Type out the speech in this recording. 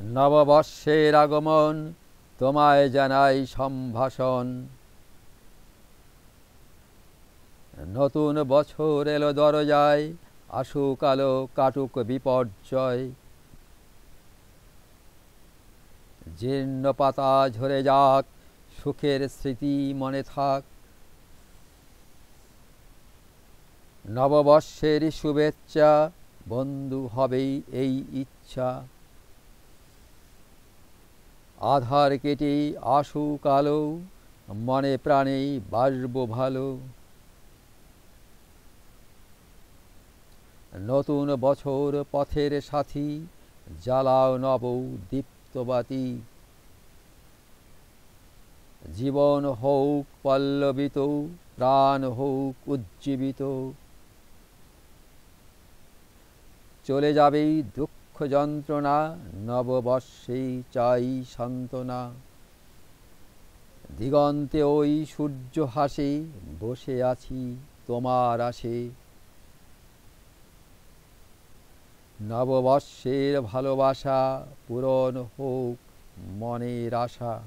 নববর্ষের আগমন তোমায় জানাই সম্ভাষণ। নতুন বছর এলো দরজায়, আসুক আলো কাটুক বিপর্যয়। জীর্ণ পাতা ঝরে যাক, সুখের স্মৃতি মনে থাক। নববর্ষের শুভেচ্ছা, বন্ধু হবেই এই ইচ্ছা। আধার কেটে আসুক আলো, মনে প্রাণে বাসবো ভালো। নতুন বছর পথের সাথী, জ্বালাও নব দীপ্তবাতি। জীবন হোক পল্লবিত, প্রাণ হোক উজ্জীবিত। চলে যাবেই দুঃখ যন্ত্রণা, নববর্ষেই চাই সান্ত্বনা। দিগন্তে ওই সূর্য হাসে, বসে আছি তোমার আশে। নববর্ষের ভালোবাসা, পূরণ হোক মনের আশা।